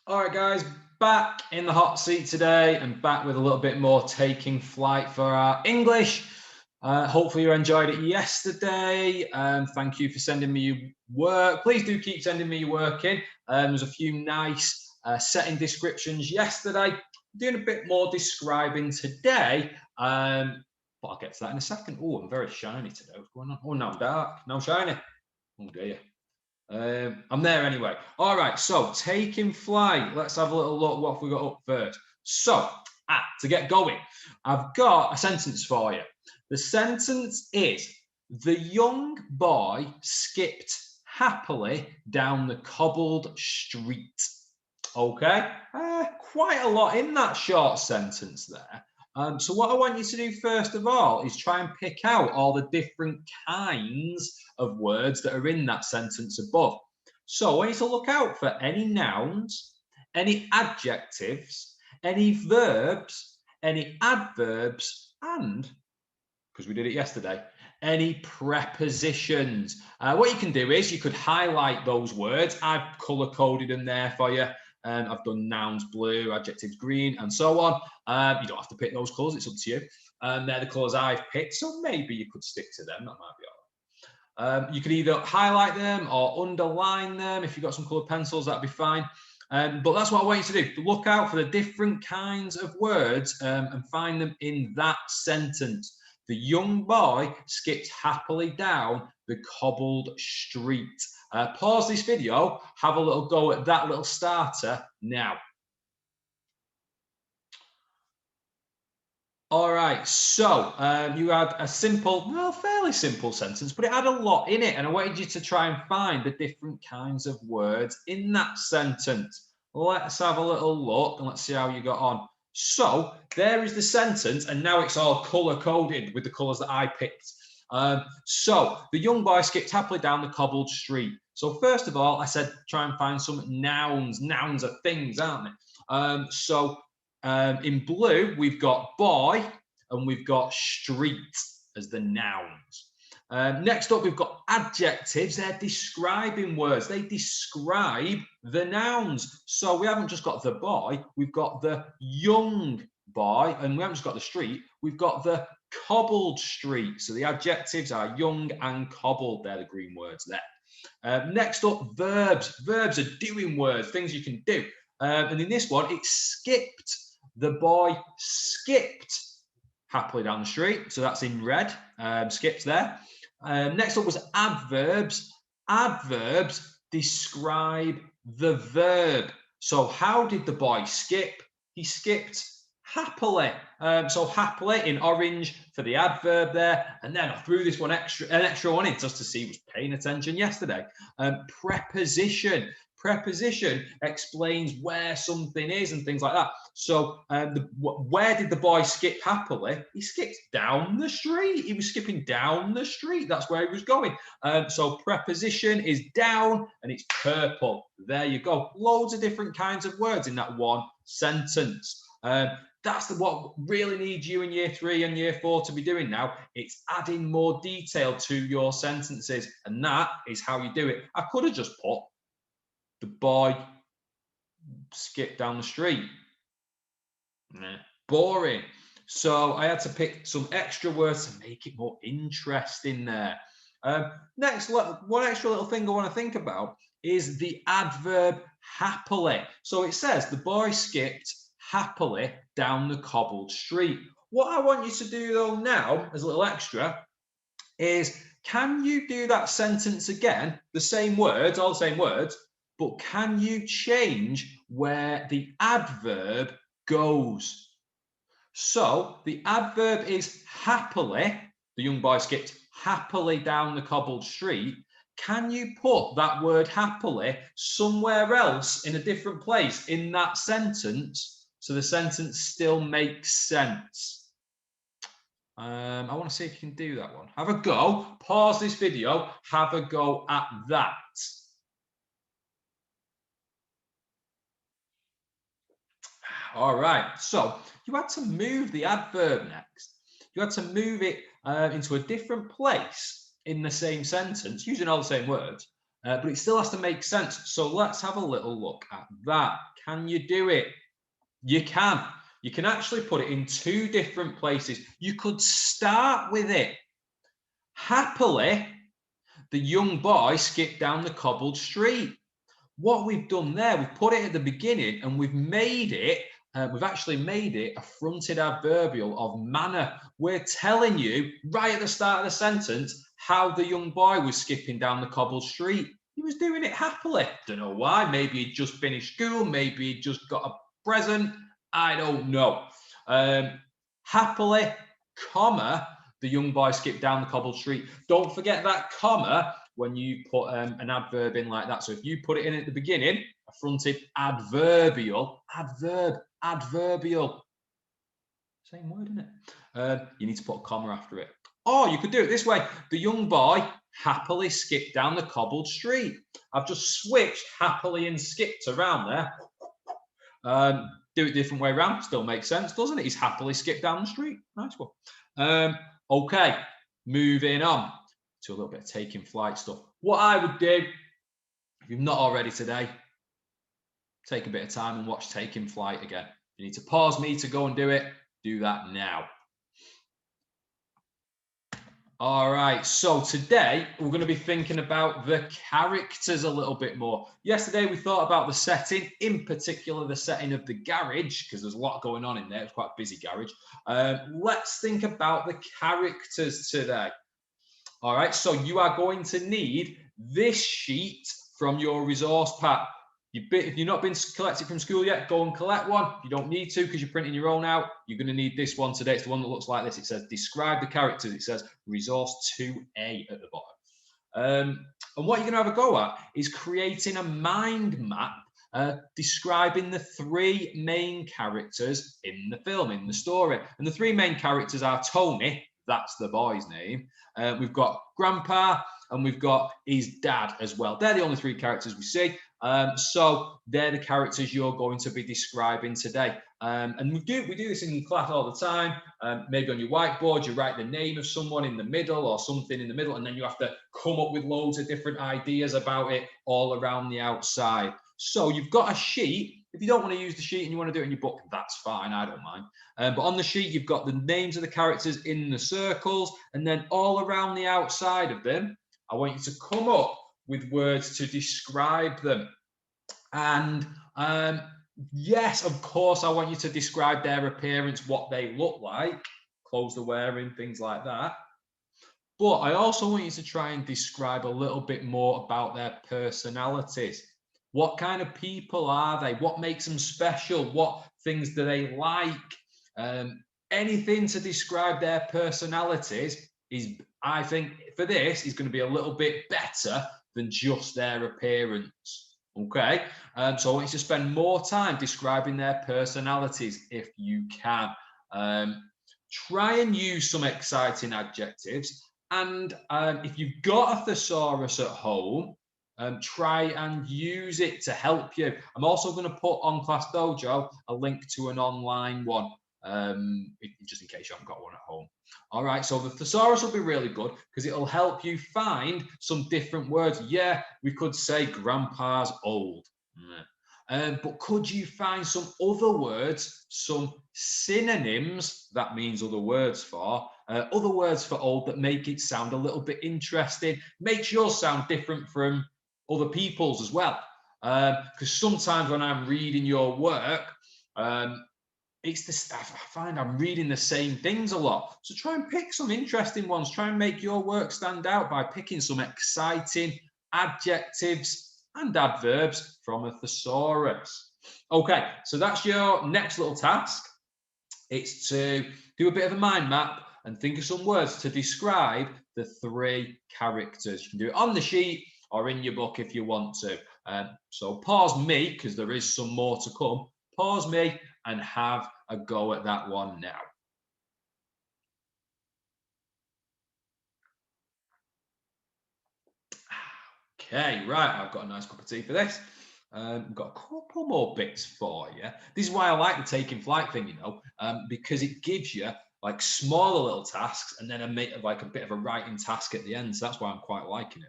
All right, guys, back in the hot seat today and back with a little bit more taking flight for our English. Hopefully you enjoyed it yesterday. Thank you for sending me your work. Please do keep sending me your work in. There's a few nice setting descriptions yesterday. I'm doing a bit more describing today, but I'll get to that in a second. Oh, I'm very shiny today. What's going on? Oh, now I'm dark. Now I'm shiny. Oh, dear. I'm there anyway. All right, so taking flight. Let's have a little look what we got up first. So, to get going, I've got a sentence for you. The sentence is, the young boy skipped happily down the cobbled street. Okay, quite a lot in that short sentence there. So what I want you to do first of all is try and pick out all the different kinds of words that are in that sentence above. So I want you to look out for any nouns, any adjectives, any verbs, any adverbs, and, because we did it yesterday, any prepositions. What you can do is you could highlight those words. I've color coded them there for you. I've done nouns blue, adjectives green, and so on. You don't have to pick those colours, it's up to you. They're the colours I've picked, so maybe you could stick to them, that might be all right. You could either highlight them or underline them. If you've got some coloured pencils, that'd be fine. But that's what I want you to do. Look out for the different kinds of words and find them in that sentence. The young boy skipped happily down the cobbled street. Pause this video, have a little go at that little starter now. All right, so you had a simple, well, fairly simple sentence, but it had a lot in it, and I wanted you to try and find the different kinds of words in that sentence. Let's have a little look and let's see how you got on. So there is the sentence, and now it's all color-coded with the colors that I picked. So the young boy skipped happily down the cobbled street. So first of all, I said try and find some nouns. Nouns are things, aren't they? In blue, we've got boy and we've got street as the nouns. Next up, we've got adjectives. They're describing words. They describe the nouns. So we haven't just got the boy, we've got the young boy, and we haven't just got the street, we've got the cobbled street. So the adjectives are young and cobbled. They're the green words there. Next up, verbs. Verbs are doing words, things you can do. And in this one, it skipped. The boy skipped happily down the street. So that's in red, skipped there. Next up was adverbs. Adverbs describe the verb. So how did the boy skip? He skipped happily. So happily in orange for the adverb there. And then I threw this one an extra one in just to see who was paying attention yesterday. Preposition. Preposition explains where something is and things like that. So where did the boy skip happily? He skipped down the street. He was skipping down the street. That's where he was going. So preposition is down and it's purple. There you go. Loads of different kinds of words in that one sentence. That's what really needs you in year 3 and year 4 to be doing now. It's adding more detail to your sentences, and that is how you do it. I could have just put the boy skipped down the street. Nah, boring. So I had to pick some extra words to make it more interesting there. Next, one extra little thing I want to think about is the adverb happily. So it says the boy skipped happily down the cobbled street. What I want you to do though now, as a little extra, is can you do that sentence again, the same words, all the same words, but can you change where the adverb goes? So the adverb is happily. The young boy skipped happily down the cobbled street. Can you put that word happily somewhere else in a different place in that sentence so the sentence still makes sense? I want to see if you can do that one. Have a go. Pause this video. Have a go at that. All right, so you had to move the adverb next. You had to move it into a different place in the same sentence, using all the same words, but it still has to make sense. So let's have a little look at that. Can you do it? You can. You can actually put it in two different places. You could start with it. Happily, the young boy skipped down the cobbled street. What we've done there, we've put it at the beginning and we've made it, we've actually made it a fronted adverbial of manner. We're telling you right at the start of the sentence how the young boy was skipping down the cobbled street. He was doing it happily. Don't know why. Maybe he'd just finished school. Maybe he'd just got a present. I don't know. Happily, comma, the young boy skipped down the cobbled street. Don't forget that comma when you put an adverb in like that. So if you put it in at the beginning, a fronted adverbial, adverbial, same word, isn't it? You need to put a comma after it. Or you could do it this way. The young boy happily skipped down the cobbled street. I've just switched happily and skipped around there. Do it different way around. Still makes sense, doesn't it? He's happily skipped down the street. Nice one. Okay, moving on to a little bit of taking flight stuff. What I would do, if you've not already today, take a bit of time and watch Taking Flight again. If you need to pause me to go and do it, do that now. All right, so today we're going to be thinking about the characters a little bit more. Yesterday we thought about the setting, in particular the setting of the garage, because there's a lot going on in there. It's quite a busy garage. Let's think about the characters today. All right, so you are going to need this sheet from your resource pack. If you've not been collected from school yet, go and collect one. You don't need to because you're printing your own out. You're going to need this one today. It's the one that looks like this. It says describe the characters. It says resource 2A at the bottom. And what you're going to have a go at is creating a mind map describing the three main characters in the film, in the story. And the three main characters are Tony, that's the boy's name. We've got Grandpa, and we've got his dad as well. They're the only three characters we see. So they're the characters you're going to be describing today. And we do this in class all the time. Maybe on your whiteboard, you write the name of someone in the middle or something in the middle, and then you have to come up with loads of different ideas about it all around the outside. So you've got a sheet. If you don't want to use the sheet and you want to do it in your book, that's fine. I don't mind. But on the sheet, you've got the names of the characters in the circles, and then all around the outside of them, I want you to come up with words to describe them. And yes, of course, I want you to describe their appearance, what they look like, clothes they're wearing, things like that. But I also want you to try and describe a little bit more about their personalities. What kind of people are they? What makes them special? What things do they like? Anything to describe their personalities is, I think, for this, is going to be a little bit better than just their appearance. Okay, so I want you to spend more time describing their personalities if you can. Try and use some exciting adjectives. And if you've got a thesaurus at home, try and use it to help you. I'm also going to put on Class Dojo a link to an online one, just in case you haven't got one at home. All right, so the thesaurus will be really good because it'll help you find some different words. Yeah, we could say grandpa's old. But could you find some other words, some synonyms, that means other words for old that make it sound a little bit interesting, makes yours sound different from other people's as well. Because sometimes when I'm reading your work, it's the stuff I find I'm reading the same things a lot. So try and pick some interesting ones. Try and make your work stand out by picking some exciting adjectives and adverbs from a thesaurus. Okay, so that's your next little task. It's to do a bit of a mind map and think of some words to describe the three characters. You can do it on the sheet or in your book if you want to. So pause me, because there is some more to come. Pause me and have a go at that one now. Okay, right, I've got a nice cup of tea for this. I've got a couple more bits for you. This is why I like the taking flight thing, you know, because it gives you like smaller little tasks and then a bit of a writing task at the end. So that's why I'm quite liking it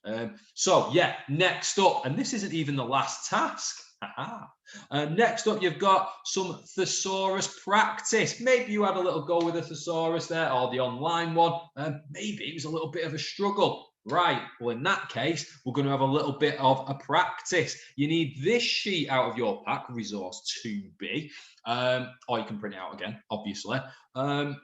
at So yeah, next up, and this isn't even the last task. Next up, you've got some thesaurus practice. Maybe you had a little go with a thesaurus there, or the online one. Maybe it was a little bit of a struggle. Right, well, in that case, we're going to have a little bit of a practice. You need this sheet out of your pack, resource 2B, or you can print it out again, obviously. And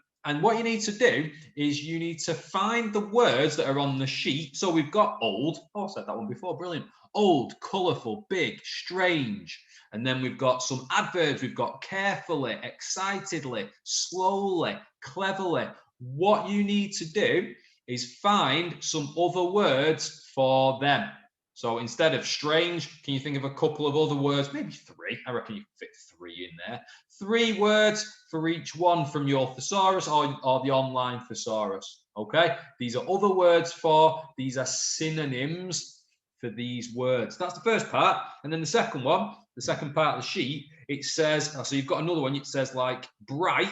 what you need to do is you need to find the words that are on the sheet. So we've got old. Oh, I said that one before. Brilliant. Old, colourful, big, strange. And then we've got some adverbs. We've got carefully, excitedly, slowly, cleverly. What you need to do is find some other words for them. So instead of strange, can you think of a couple of other words? Maybe 3. I reckon you can fit 3 in there. 3 words for each one from your thesaurus or the online thesaurus. Okay, these are other words for, these are synonyms for these words. That's the first part. And then the second one, the second part of the sheet, it says, so you've got another one, it says like bright.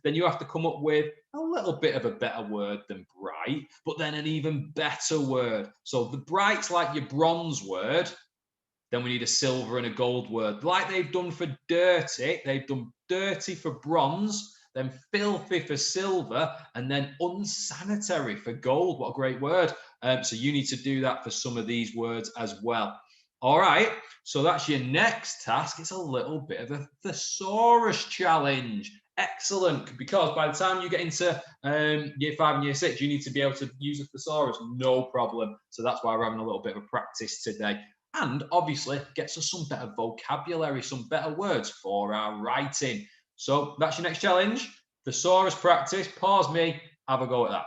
Then you have to come up with a little bit of a better word than bright, but then an even better word. So the bright's like your bronze word. Then we need a silver and a gold word. Like they've done for dirty, they've done dirty for bronze, then filthy for silver, and then unsanitary for gold. What a great word. So you need to do that for some of these words as well. All right, so that's your next task. It's a little bit of a thesaurus challenge. Excellent, because by the time you get into year 5 and year 6, you need to be able to use a thesaurus, no problem. So that's why we're having a little bit of practice today. And obviously gets us some better vocabulary, some better words for our writing. So that's your next challenge, thesaurus practice. Pause me, have a go at that.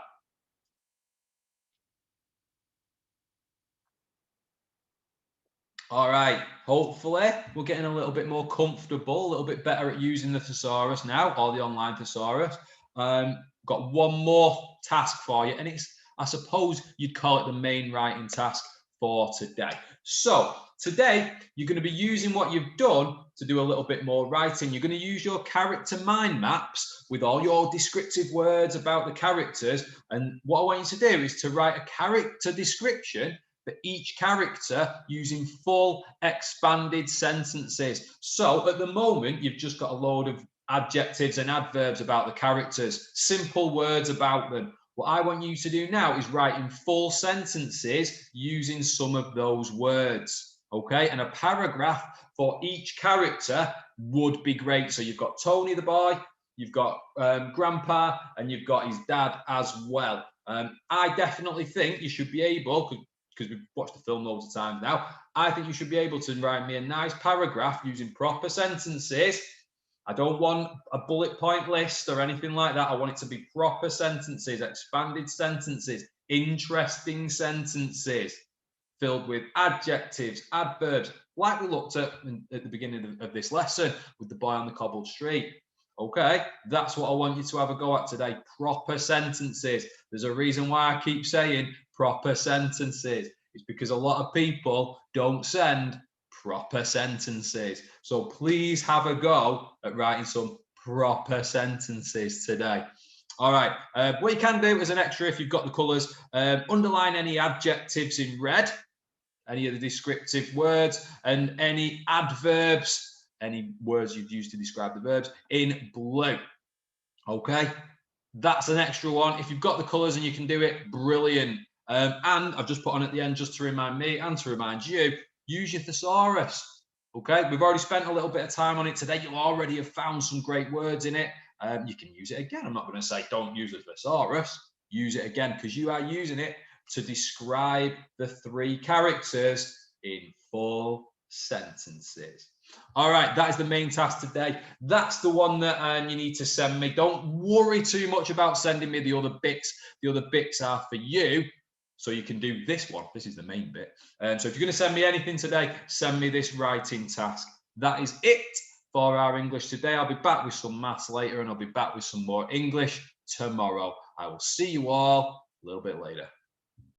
All right, hopefully we're getting a little bit more comfortable, a little bit better at using the thesaurus now, or the online thesaurus. Got one more task for you, and it's, I suppose you'd call it the main writing task for today. So today you're going to be using what you've done to do a little bit more writing. You're going to use your character mind maps with all your descriptive words about the characters, and what I want you to do is to write a character description for each character using full expanded sentences. So at the moment, you've just got a load of adjectives and adverbs about the characters, simple words about them. What I want you to do now is write in full sentences using some of those words, okay? And a paragraph for each character would be great. So you've got Tony the boy, you've got Grandpa, and you've got his dad as well. I definitely think you should be able, because we've watched the film loads of times now, I think you should be able to write me a nice paragraph using proper sentences. I don't want a bullet point list or anything like that. I want it to be proper sentences, expanded sentences, interesting sentences, filled with adjectives, adverbs, like we looked at the beginning of this lesson with the boy on the cobbled street. Okay, that's what I want you to have a go at today. Proper sentences. There's a reason why I keep saying proper sentences. It's because a lot of people don't send proper sentences. So please have a go at writing some proper sentences today. All right, what you can do as an extra, if you've got the colours, underline any adjectives in red, any of the descriptive words, and any adverbs, any words you've used to describe the verbs, in blue. Okay, that's an extra one. If you've got the colours and you can do it, brilliant. And I've just put on at the end just to remind me and to remind you, use your thesaurus. Okay, we've already spent a little bit of time on it today. You'll already have found some great words in it. You can use it again. I'm not going to say don't use the thesaurus. Use it again, because you are using it to describe the 3 characters in full sentences. All right, that is the main task today. That's the one that you need to send me. Don't worry too much about sending me the other bits. The other bits are for you, so you can do this one. This is the main bit. So if you're going to send me anything today, send me this writing task. That is it for our English today. I'll be back with some maths later, and I'll be back with some more English tomorrow. I will see you all a little bit later.